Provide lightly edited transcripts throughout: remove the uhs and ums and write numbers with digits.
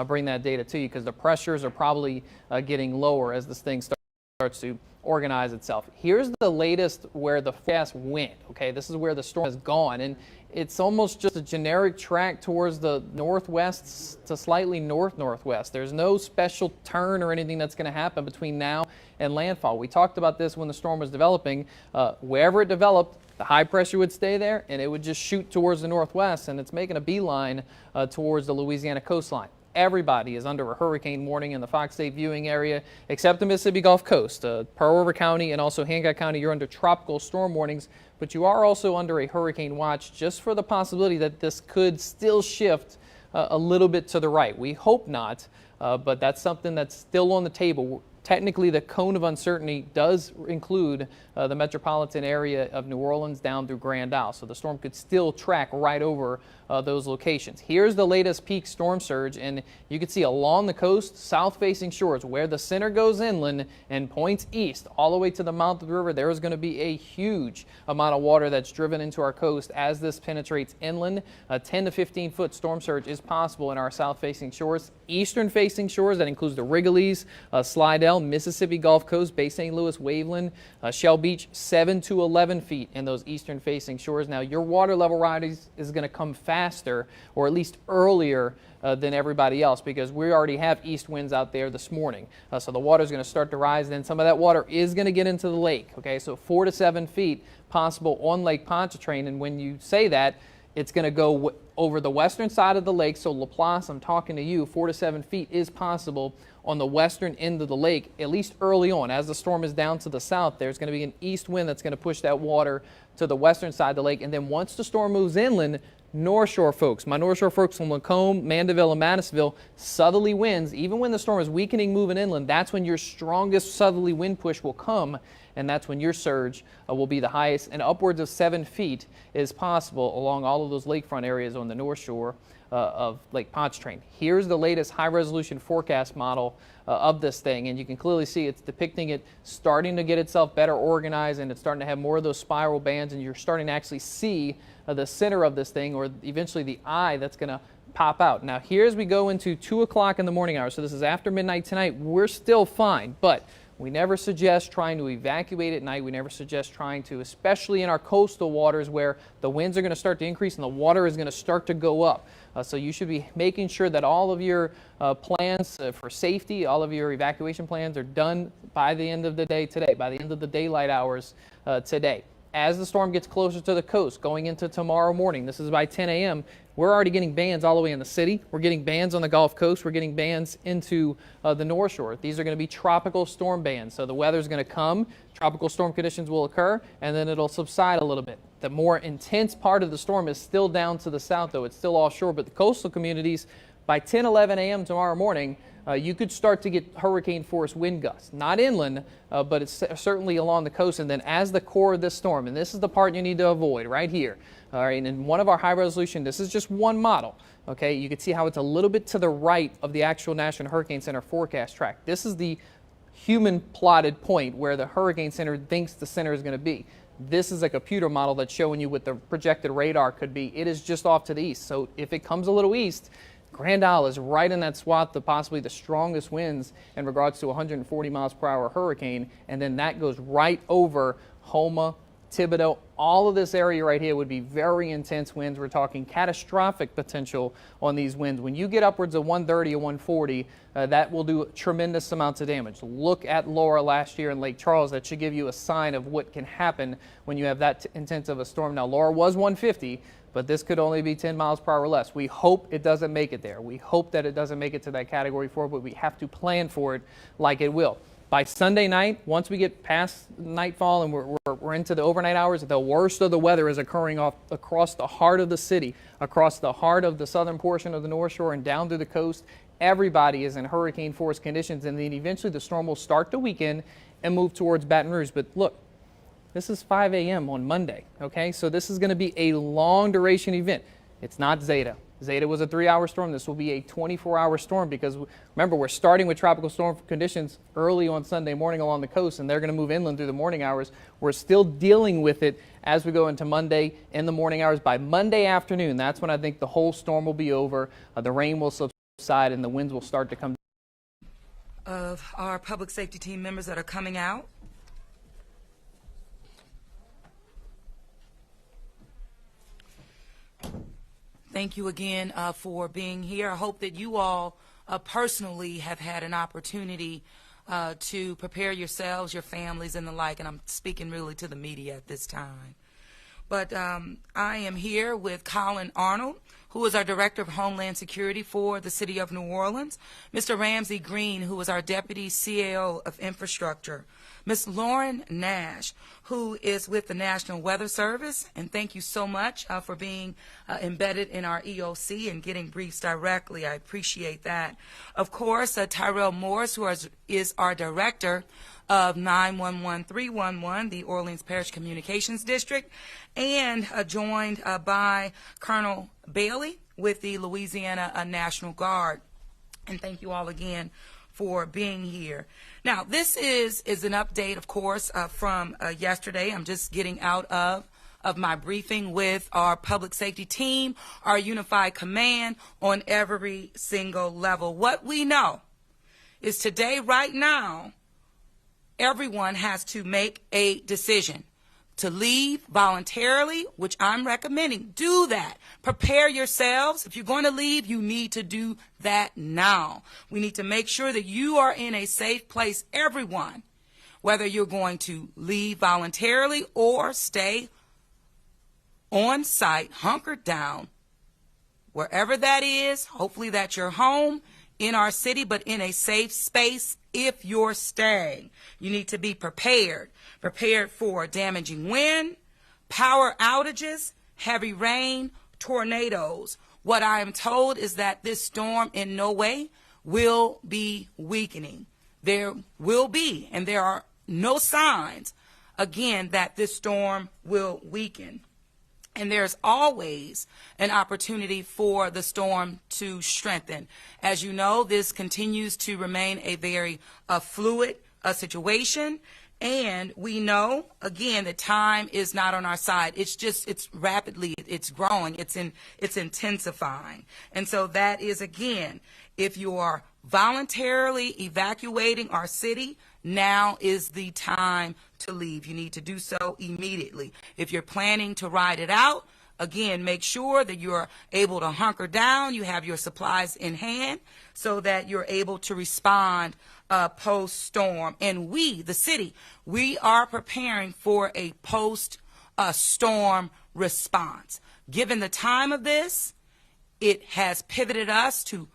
bring that data to you, because the pressures are probably getting lower as this thing starts to organize itself. Here's the latest where the forecast went. Okay, this is where the storm has gone, and it's almost just a generic track towards the northwest to slightly north-northwest. There's no special turn or anything that's going to happen between now and landfall. We talked about this when the storm was developing. Wherever it developed, the high pressure would stay there, and it would just shoot towards the northwest, and it's making a beeline towards the Louisiana coastline. Everybody is under a hurricane warning in the Fox State viewing area, except the Mississippi Gulf Coast. Pearl River County and also Hancock County, you're under tropical storm warnings, but you are also under a hurricane watch just for the possibility that this could still shift a little bit to the right. We hope not, but that's something that's still on the table. Technically, the cone of uncertainty does include the metropolitan area of New Orleans down through Grand Isle, so the storm could still track right over those locations. Here's the latest peak storm surge, and you can see along the coast, south-facing shores, where the center goes inland and points east all the way to the mouth of the river, there is going to be a huge amount of water that's driven into our coast as this penetrates inland. A 10 to 15-foot storm surge is possible in our south-facing shores. Eastern-facing shores, that includes the Wrigley's, Slidell, Mississippi Gulf Coast, Bay St. Louis, Waveland, Shell Beach, 7 to 11 feet in those eastern-facing shores. Now, your water level rise is going to come faster, or at least earlier than everybody else, because we already have east winds out there this morning. So the water is going to start to rise, and then some of that water is going to get into the lake. Okay, so 4 to 7 feet possible on Lake Pontchartrain, and when you say that, it's going to go over the western side of the lake. So Laplace, I'm talking to you, 4 to 7 feet is possible on the western end of the lake, at least early on. As the storm is down to the south, there's going to be an east wind that's going to push that water to the western side of the lake. And then once the storm moves inland, North Shore folks, my North Shore folks from Lacombe, Mandeville, and Madisonville, southerly winds, even when the storm is weakening, moving inland, that's when your strongest southerly wind push will come, and that's when your surge will be the highest, and upwards of 7 feet is possible along all of those lakefront areas on the North Shore of Lake Pontchartrain. Here's the latest high-resolution forecast model of this thing, and you can clearly see it's depicting it starting to get itself better organized, and it's starting to have more of those spiral bands, and you're starting to actually see the center of this thing, or eventually the eye that's going to pop out. Now, here as we go into 2 o'clock in the morning hours, so this is after midnight tonight, we're still fine, but we never suggest trying to evacuate at night. We never suggest trying to, especially in our coastal waters where the winds are going to start to increase and the water is going to start to go up. So you should be making sure that all of your plans for safety, all of your evacuation plans are done by the end of the day today, by the end of the daylight hours today. As the storm gets closer to the coast, going into tomorrow morning, this is by 10 a.m., we're already getting bands all the way in the city. We're getting bands on the Gulf Coast. We're getting bands into the North Shore. These are going to be tropical storm bands. So the weather's going to come, tropical storm conditions will occur, and then it'll subside a little bit. The more intense part of the storm is still down to the south, though. It's still offshore, but the coastal communities, by 10, 11 a.m. tomorrow morning, you could start to get hurricane force wind gusts. Not inland, but it's certainly along the coast. And then as the core of this storm, and this is the part you need to avoid right here. All right, and in one of our high resolution, this is just one model. Okay, you can see how it's a little bit to the right of the actual National Hurricane Center forecast track. This is the human plotted point where the Hurricane Center thinks the center is going to be. This is a computer model that's showing you what the projected radar could be. It is just off to the east. So if it comes a little east, Grand Isle is right in that swath of possibly the strongest winds in regards to 140 miles per hour hurricane, and then that goes right over Houma, Thibodaux. All of this area right here would be very intense winds. We're talking catastrophic potential on these winds. When you get upwards of 130 or 140, that will do tremendous amounts of damage. Look at Laura last year in Lake Charles. That should give you a sign of what can happen when you have that intense of a storm. Now, Laura was 150. But this could only be 10 miles per hour less. We hope it doesn't make it there. We hope that it doesn't make it to that Category 4, but we have to plan for it like it will. By Sunday night, once we get past nightfall and we're into the overnight hours, the worst of the weather is occurring across the heart of the city, across the heart of the southern portion of the North Shore and down to the coast. Everybody is in hurricane force conditions, and then eventually the storm will start to weaken and move towards Baton Rouge. But look, this is 5 a.m. on Monday, okay? So this is going to be a long duration event. It's not Zeta. Zeta was a 3-hour storm. This will be a 24-hour storm because, remember, we're starting with tropical storm conditions early on Sunday morning along the coast, and they're going to move inland through the morning hours. We're still dealing with it as we go into Monday in the morning hours. By Monday afternoon, that's when I think the whole storm will be over. The rain will subside. side and the winds will start to come of our public safety team members that are coming out. Thank you again for being here. I hope that you all personally have had an opportunity to prepare yourselves, your families, and the like, and I'm speaking really to the media at this time. But I am here with Colin Arnold, who is our Director of Homeland Security for the City of New Orleans, Mr. Ramsey Green, who is our Deputy CAO of Infrastructure, Ms. Lauren Nash, who is with the National Weather Service, and thank you so much for being embedded in our EOC and getting briefs directly. I appreciate that. Of course, Tyrell Morris, who is our Director of 911-311, the Orleans Parish Communications District, and joined by Colonel Bailey with the Louisiana National Guard. And thank you all again for being here. Now, this is an update, of course, from yesterday. I'm just getting out of my briefing with our public safety team, our unified command on every single level. What we know is today, right now, everyone has to make a decision to leave voluntarily, which I'm recommending. Do that. Prepare yourselves. If you're going to leave, you need to do that now. We need to make sure that you are in a safe place, everyone, whether you're going to leave voluntarily or stay on site, hunkered down, wherever that is. Hopefully that's your home in our city, but in a safe space. If you're staying, you need to be prepared for damaging wind, power outages, heavy rain, tornadoes. What I am told is that this storm in no way will be weakening. There will be, and there are no signs, again, that this storm will weaken. And there's always an opportunity for the storm to strengthen. As you know, this continues to remain a very fluid situation. And we know, again, that time is not on our side. It's rapidly, it's growing, it's intensifying. And so that is, again, if you are voluntarily evacuating our city, now is the time to leave. You need to do so immediately. If you're planning to ride it out, again, make sure that you're able to hunker down, you have your supplies in hand so that you're able to respond post-storm. And we, the city, we are preparing for a post-storm response. Given the time of this, it has pivoted us to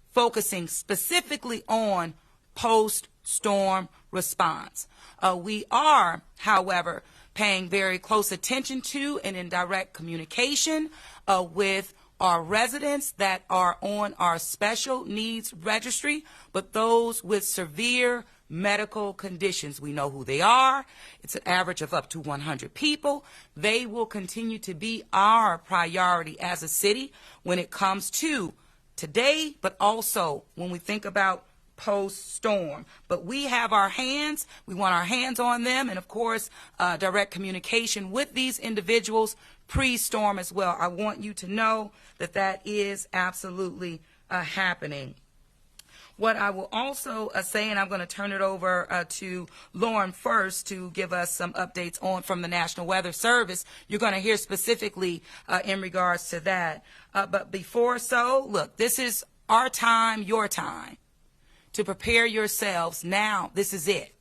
focusing specifically on post-storm response. We are, however, paying very close attention to and in direct communication with our residents that are on our special needs registry, but those with severe medical conditions. We know who they are. It's an average of up to 100 people. They will continue to be our priority as a city when it comes to today, but also when we think about post-storm. But we have our hands, we want our hands on them, and of course, direct communication with these individuals pre-storm as well. I want you to know that that is absolutely happening. What I will also say, and I'm going to turn it over to Lauren first to give us some updates on from the National Weather Service. You're going to hear specifically in regards to that. But before so, look, this is our time, your time to prepare yourselves. Now, this is it.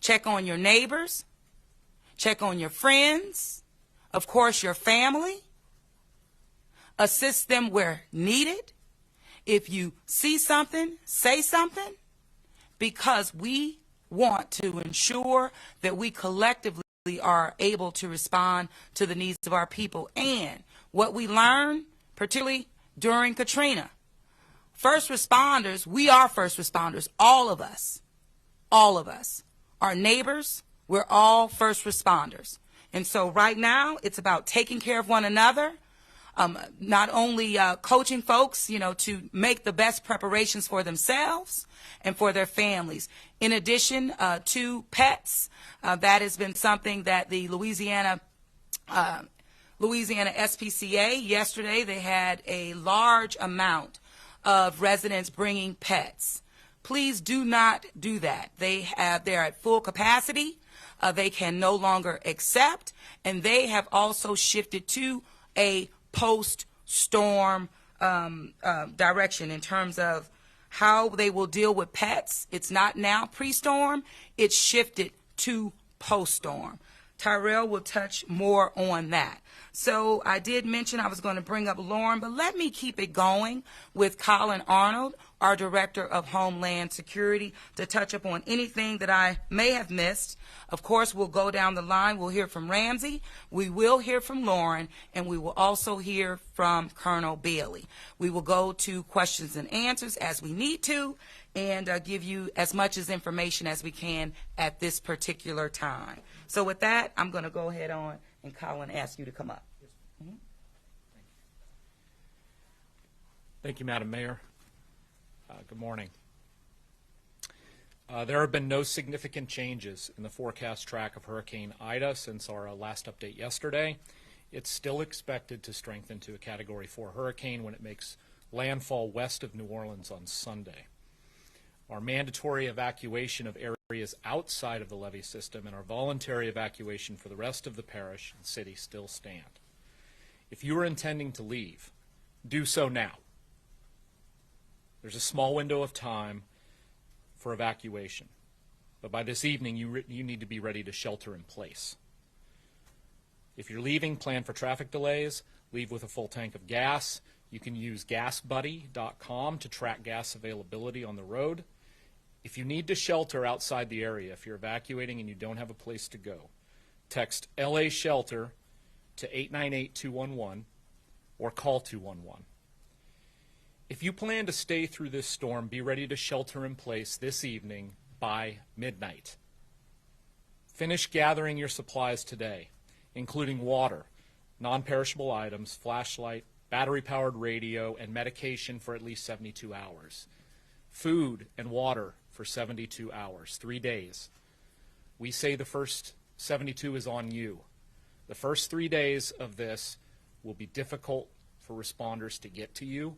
Check on your neighbors. Check on your friends. Of course, your family. Assist them where needed. If you see something, say something, because we want to ensure that we collectively are able to respond to the needs of our people. And what we learned, particularly during Katrina, first responders, we are first responders, all of us, our neighbors, we're all first responders. And so right now, it's about taking care of one another, not only coaching folks, to make the best preparations for themselves and for their families. In addition to pets, that has been something that the Louisiana SPCA, yesterday they had a large amount of residents bringing pets. Please do not do that. They're at full capacity. They can no longer accept, and they have also shifted to a post-storm direction in terms of how they will deal with pets. It's not now pre-storm. It's shifted to post-storm. Tyrell will touch more on that. So I did mention I was going to bring up Lauren, but let me keep it going with Colin Arnold, our Director of Homeland Security, to touch upon anything that I may have missed. Of course, we'll go down the line. We'll hear from Ramsey. We will hear from Lauren, and we will also hear from Colonel Bailey. We will go to questions and answers as we need to, and give you as much as information as we can at this particular time. So with that, I'm going to go ahead on and Colin ask you to come up. Mm-hmm. Thank you, Madam Mayor. Good morning. There have been no significant changes in the forecast track of Hurricane Ida since our last update yesterday. It's still expected to strengthen to a Category 4 hurricane when it makes landfall west of New Orleans on Sunday. Our mandatory evacuation of areas outside of the levee system and our voluntary evacuation for the rest of the parish and city still stand. If you are intending to leave, do so now. There's a small window of time for evacuation, but by this evening you need to be ready to shelter in place. If you're leaving, plan for traffic delays, leave with a full tank of gas. You can use gasbuddy.com to track gas availability on the road. If you need to shelter outside the area, if you're evacuating and you don't have a place to go, text LA Shelter to 898-211 or call 211. If you plan to stay through this storm, be ready to shelter in place this evening by midnight. Finish gathering your supplies today, including water, non-perishable items, flashlight, battery-powered radio, and medication for at least 72 hours. Food and water for 72 hours, 3 days. We say the first 72 is on you. The first 3 days of this will be difficult for responders to get to you.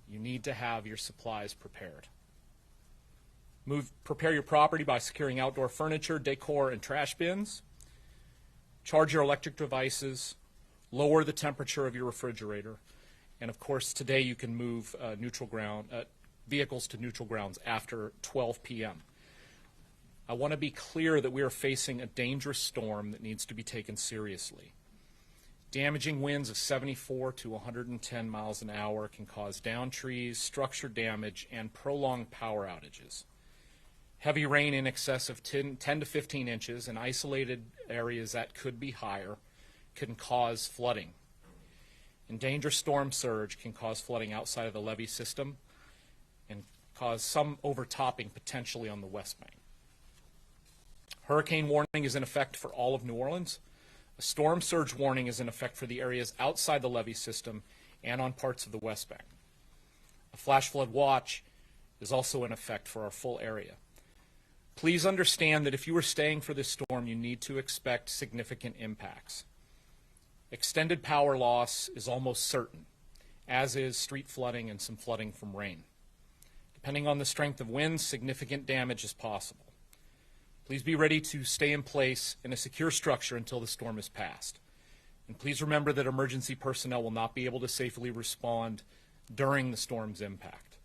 You need to have your supplies prepared. Prepare your property by securing outdoor furniture, decor, and trash bins. Charge your electric devices. Lower the temperature of your refrigerator. And of course, today you can move vehicles to neutral grounds after 12 p.m. I want to be clear that we are facing a dangerous storm that needs to be taken seriously. Damaging winds of 74 to 110 miles an hour can cause downed trees, structure damage, and prolonged power outages. Heavy rain in excess of 10 to 15 inches in isolated areas that could be higher can cause flooding. And dangerous storm surge can cause flooding outside of the levee system and cause some overtopping potentially on the West Bank. Hurricane warning is in effect for all of New Orleans. A storm surge warning is in effect for the areas outside the levee system and on parts of the West Bank. A flash flood watch is also in effect for our full area. Please understand that if you are staying for this storm, you need to expect significant impacts. Extended power loss is almost certain, as is street flooding and some flooding from rain. Depending on the strength of winds, significant damage is possible. Please be ready to stay in place in a secure structure until the storm is passed. And please remember that emergency personnel will not be able to safely respond during the storm's impact.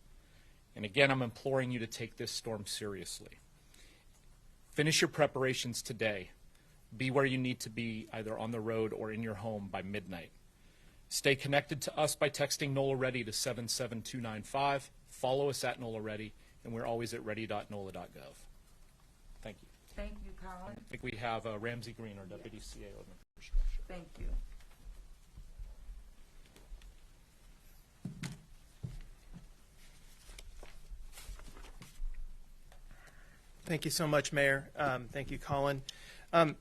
And again, I'm imploring you to take this storm seriously. Finish your preparations today. Be where you need to be, either on the road or in your home by midnight. Stay connected to us by texting NOLA Ready to 77295. Follow us at NOLA Ready, and we're always at ready.nola.gov. Thank you. Thank you, Colin. I think we have Ramsey Green, our Deputy CAO of Infrastructure. Thank you. Thank you so much, Mayor. Thank you, Colin. I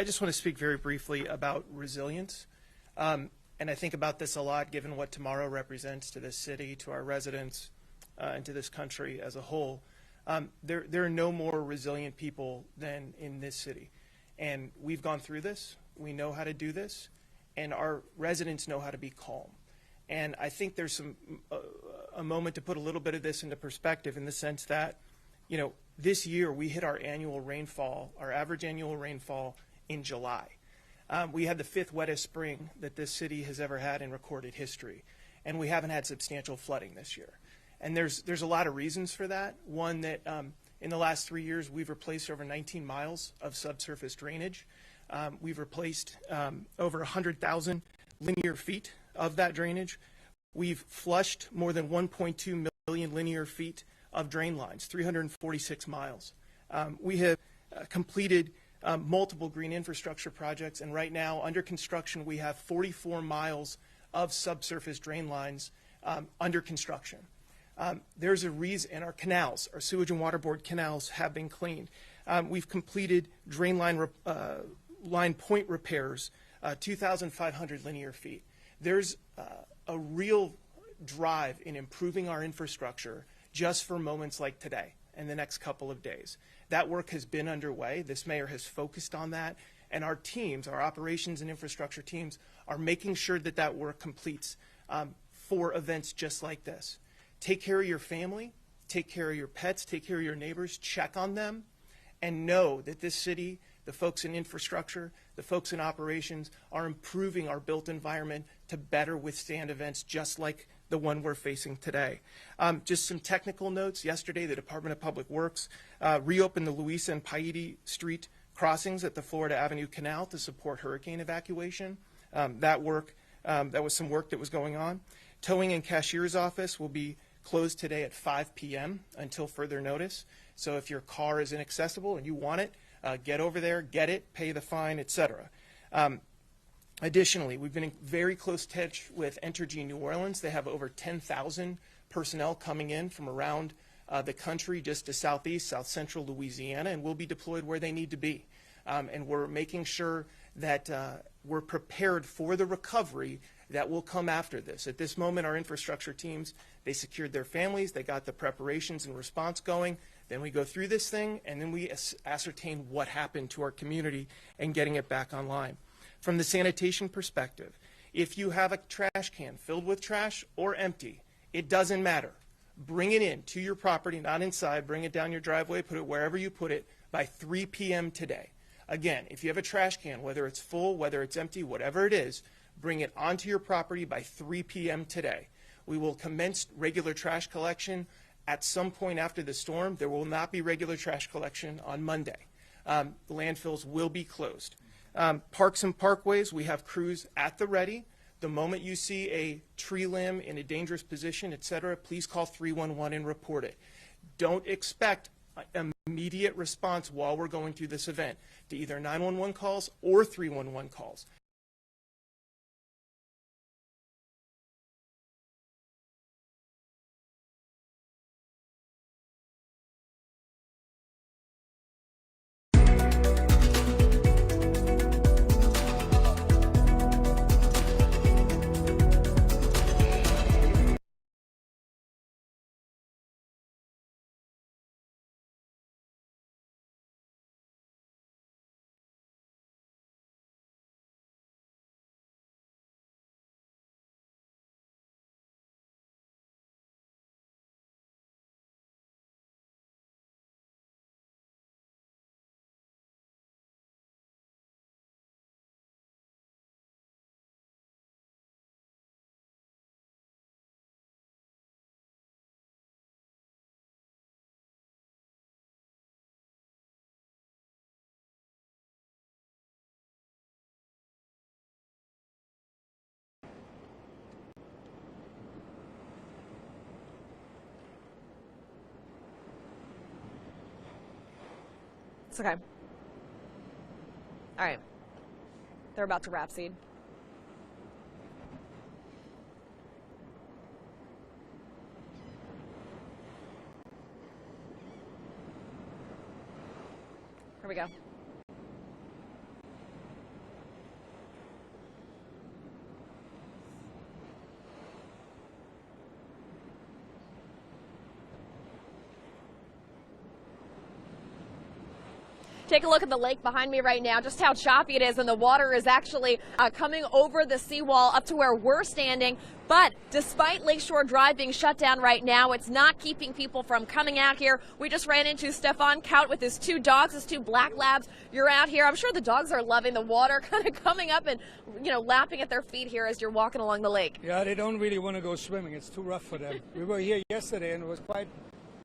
just want to speak very briefly about resilience. And I think about this a lot given what tomorrow represents to this city, to our residents, and to this country as a whole. There are no more resilient people than in this city. And we've gone through this. We know how to do this. And our residents know how to be calm. And I think there's a moment to put a little bit of this into perspective in the sense that, this year we hit our annual rainfall, our average annual rainfall in July. We had the 5th wettest spring that this city has ever had in recorded history, and we haven't had substantial flooding this year. And there's a lot of reasons for that. One, that in the last 3 years, we've replaced over 19 miles of subsurface drainage. We've replaced over 100,000 linear feet of that drainage. We've flushed more than 1.2 million linear feet of drain lines, 346 miles. We have completed multiple green infrastructure projects, and right now, under construction, we have 44 miles of subsurface drain lines under construction. There's a reason, and our canals, our sewage and water board canals have been cleaned. We've completed drain line point repairs, 2,500 linear feet. There's a real drive in improving our infrastructure just for moments like today and the next couple of days. That work has been underway. This mayor has focused on that, and our teams, our operations and infrastructure teams, are making sure that that work completes for events just like this. Take care of your family, take care of your pets, take care of your neighbors, check on them, and know that this city, the folks in infrastructure, the folks in operations, are improving our built environment to better withstand events just like the one we're facing today. Just some technical notes. Yesterday, the Department of Public Works reopened the Luisa and Paiti Street crossings at the Florida Avenue Canal to support hurricane evacuation. That was some work that was going on. Towing and cashier's office will be closed today at 5 p.m. until further notice. So if your car is inaccessible and you want it, get over there, get it, pay the fine, etc. Additionally, we've been in very close touch with Entergy New Orleans. They have over 10,000 personnel coming in from around the country just to southeast, south central Louisiana, and will be deployed where they need to be. And we're making sure that we're prepared for the recovery that will come after this. At this moment, our infrastructure teams, they secured their families, they got the preparations and response going. Then we go through this thing, and then we ascertain what happened to our community and getting it back online. From the sanitation perspective, if you have a trash can filled with trash or empty, it doesn't matter. Bring it in to your property, not inside. Bring it down your driveway, put it wherever you put it by 3 p.m. today. Again, if you have a trash can, whether it's full, whether it's empty, whatever it is, bring it onto your property by 3 p.m. today. We will commence regular trash collection at some point after the storm. There will not be regular trash collection on Monday. The landfills will be closed. Parks and parkways, we have crews at the ready. The moment you see a tree limb in a dangerous position, et cetera, please call 311 and report it. Don't expect immediate response while we're going through this event to either 911 calls or 311 calls. It's okay. All right. They're about to rhapsode. Here we go. Take a look at the lake behind me right now, just how choppy it is, and the water is actually coming over the seawall up to where we're standing. But despite Lakeshore Drive being shut down right now, it's not keeping people from coming out here. We just ran into Stefan Kaut with his 2 dogs, his 2 black labs. You're out here. I'm sure the dogs are loving the water kind of coming up and, you know, lapping at their feet here as you're walking along the lake. Yeah, they don't really want to go swimming. It's too rough for them. We were here yesterday and it was quite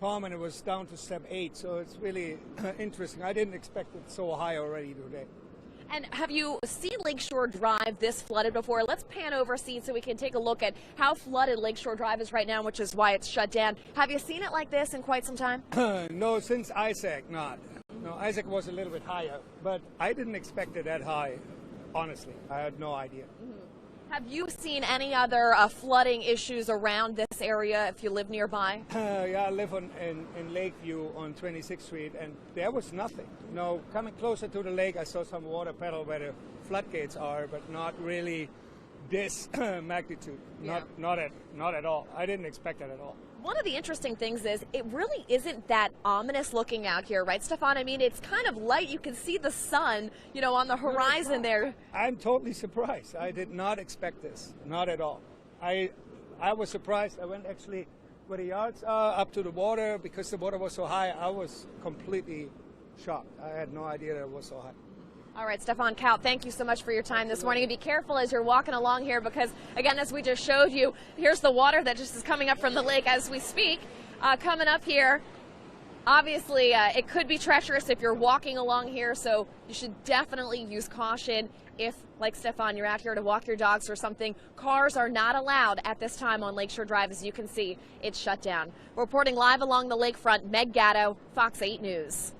calm and it was down to step 8, so it's really interesting. I didn't expect it so high already today. And have you seen Lakeshore Drive this flooded before? Let's pan over scene so we can take a look at how flooded Lakeshore Drive is right now, which is why it's shut down. Have you seen it like this in quite some time? No, since Isaac, not. No, Isaac was a little bit higher, but I didn't expect it that high, honestly. I had no idea. Have you seen any other flooding issues around this area if you live nearby? Yeah, I live in Lakeview on 26th Street, and there was nothing. No, coming closer to the lake, I saw some water puddle where the floodgates are, but not really this magnitude. Yeah. Not at all. I didn't expect it at all. One of the interesting things is it really isn't that ominous looking out here, right, Stefan? I mean, it's kind of light. You can see the sun, you know, on the horizon there. I'm totally surprised. I did not expect this. Not at all. I was surprised. I went actually where the yards are up to the water because the water was so high. I was completely shocked. I had no idea that it was so high. All right, Stefan Kaut, thank you so much for your time this morning. And be careful as you're walking along here because, again, as we just showed you, here's the water that just is coming up from the lake as we speak. Coming up here, obviously, it could be treacherous if you're walking along here, so you should definitely use caution if, like Stefan, you're out here to walk your dogs or something. Cars are not allowed at this time on Lakeshore Drive. As you can see, it's shut down. Reporting live along the lakefront, Meg Gatto, Fox 8 News.